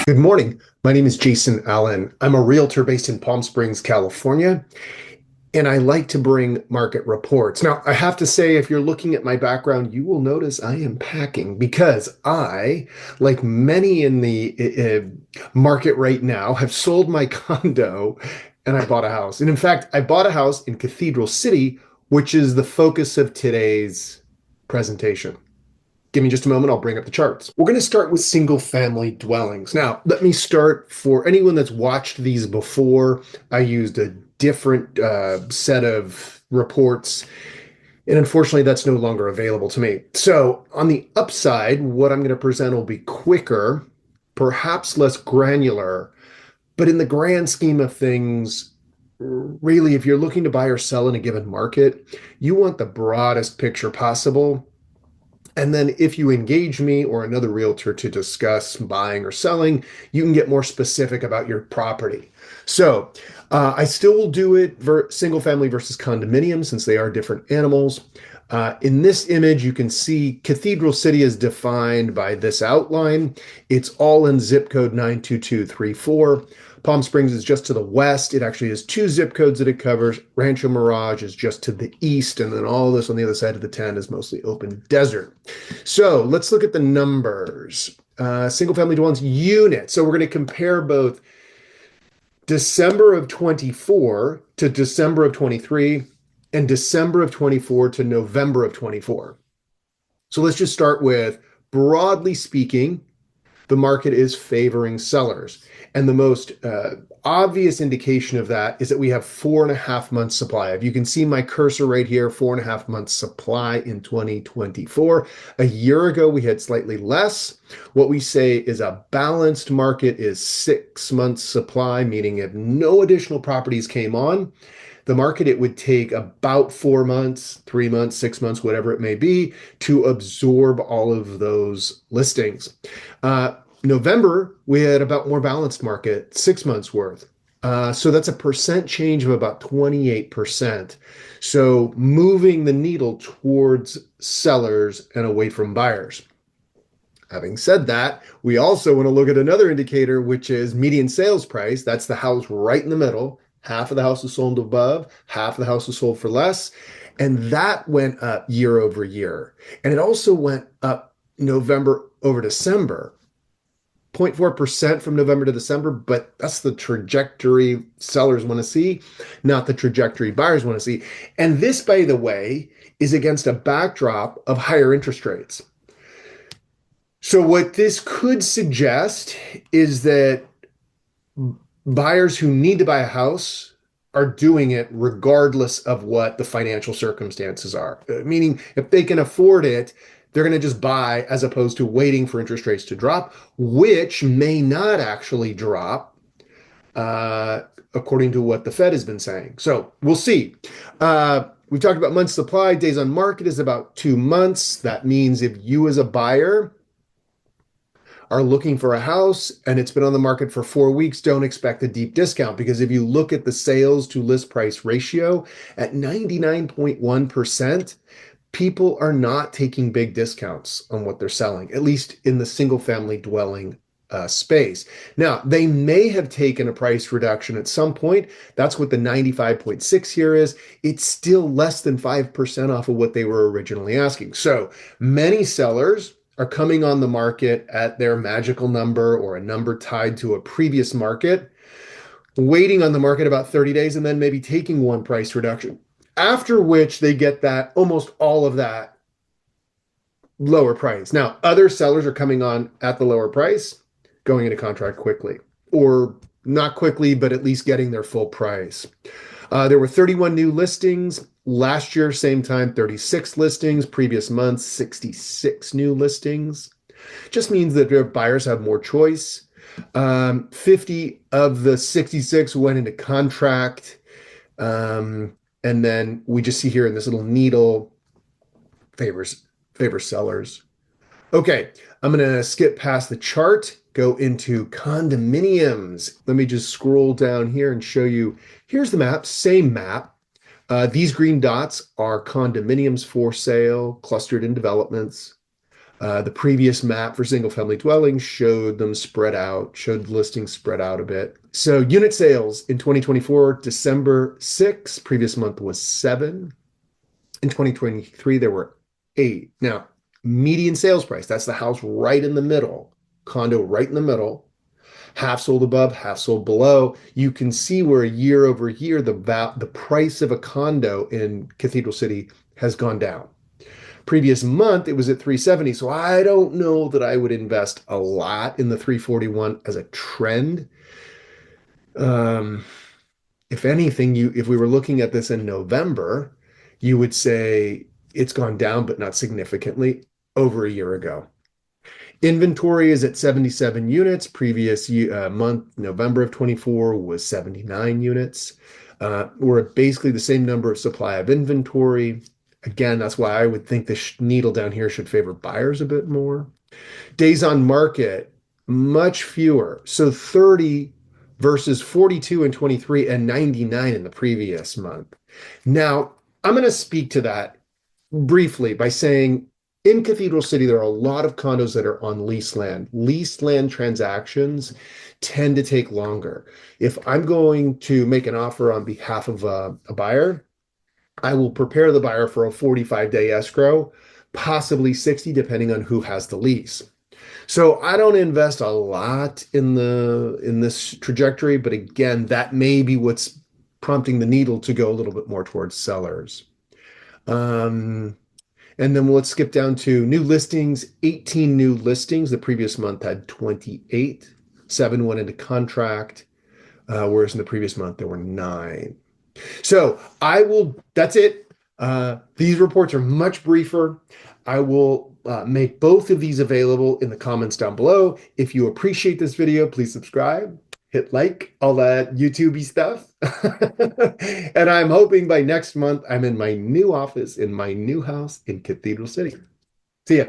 Good morning. My name is Jason Allen. I'm a realtor based in Palm Springs, California, and I like to bring market reports. Now, I have to say, if you're looking at my background, you will notice I am packing because I, like many in the market right now, have sold my condo and I bought a house. And in fact, I bought a house in Cathedral City, which is the focus of today's presentation. Give me just a moment, I'll bring up the charts. We're going to start with single family dwellings. Now, let me start for anyone that's watched these before. I used a different set of reports, and unfortunately, that's no longer available to me. So, on the upside, what I'm going to present will be quicker, perhaps less granular, but in the grand scheme of things, really, if you're looking to buy or sell in a given market, you want the broadest picture possible. And then if you engage me or another realtor to discuss buying or selling, you can get more specific about your property. So I still will do it single family versus condominium since they are different animals. In this image, you can see Cathedral City is defined by this outline. It's all in zip code 92234. Palm Springs is just to the west. It actually has two zip codes that it covers. Rancho Mirage is just to the east, and then all this on the other side of the 10 is mostly open desert. So let's look at the numbers. Single family dwellings units. So we're going to compare both December of 24 to December of 23 and December of 24 to November of 24. So let's just start with, broadly speaking, the market is favoring sellers. And the most obvious indication of that is that we have 4.5 months supply. If you can see my cursor right here, 4.5 months supply in 2024. A year ago, we had slightly less. What we say is a balanced market is 6 months supply, meaning if no additional properties came on, the market, it would take about 4 months, 3 months, 6 months, whatever it may be, to absorb all of those listings. November, we had about more balanced market, 6 months worth. So that's a percent change of about 28%. So moving the needle towards sellers and away from buyers. Having said that, we also want to look at another indicator, which is median sales price. That's the house right in the middle. Half of the house is sold above, half of the house is sold for less. And that went up year over year. And it also went up November over December. 0.4% from November to December, but that's the trajectory sellers want to see, not the trajectory buyers want to see. And this, by the way, is against a backdrop of higher interest rates. So what this could suggest is that buyers who need to buy a house are doing it regardless of what the financial circumstances are. Meaning, if they can afford it, they're going to just buy as opposed to waiting for interest rates to drop, which may not actually drop, according to what the Fed has been saying. So we'll see. We talked about months supply. Days on market is about 2 months. That means if you as a buyer are looking for a house and it's been on the market for 4 weeks, don't expect a deep discount, because if you look at the sales to list price ratio at 99.1%, people are not taking big discounts on what they're selling, at least in the single family dwelling space. Now, they may have taken a price reduction at some point. That's what the 95.6 here is. It's still less than 5% off of what they were originally asking. So many sellers are coming on the market at their magical number or a number tied to a previous market, waiting on the market about 30 days and then maybe taking one price reduction, after which they get that, almost all of that lower price. Now, other sellers are coming on at the lower price, going into contract quickly, or not quickly, but at least getting their full price. There were 31 new listings. Last year, same time, 36 listings. Previous month, 66 new listings. Just means that their buyers have more choice. 50 of the 66 went into contract. And then we just see here in this little needle, favors sellers. Okay, I'm going to skip past the chart, go into condominiums. Let me just scroll down here and show you. Here's the map, same map. These green dots are condominiums for sale, clustered in developments. The previous map for single family dwellings showed them spread out, showed listings spread out a bit. So unit sales in 2024, December 6, previous month was 7. In 2023, there were 8. Now, median sales price, that's the house right in the middle, condo right in the middle, half sold above, half sold below. You can see where year over year, the price of a condo in Cathedral City has gone down. Previous month, it was at 370. So I don't know that I would invest a lot in the 341 as a trend. Um, if anything, if we were looking at this in November, you would say it's gone down, but not significantly over a year ago. Inventory is at 77 units. Previous month, November of 24, was 79 units. We're at basically the same number of supply of inventory. Again, that's why I would think the needle down here should favor buyers a bit more. Days on market, much fewer. So 30 versus 42 and 23 and 99 in the previous month. Now, I'm going to speak to that briefly by saying in Cathedral City, there are a lot of condos that are on leased land. Leased land transactions tend to take longer. If I'm going to make an offer on behalf of a buyer, I will prepare the buyer for a 45-day escrow, possibly 60, depending on who has the lease. So I don't invest a lot in this trajectory, but again, that may be what's prompting the needle to go a little bit more towards sellers. Um, and then let's skip down to new listings, 18 new listings. The previous month had 28, 7 went into contract, whereas in the previous month there were 9. So that's it. These reports are much briefer. I will make both of these available in the comments down below. If you appreciate this video, please subscribe, hit like, all that YouTubey stuff. And I'm hoping by next month, I'm in my new office, in my new house in Cathedral City. See ya.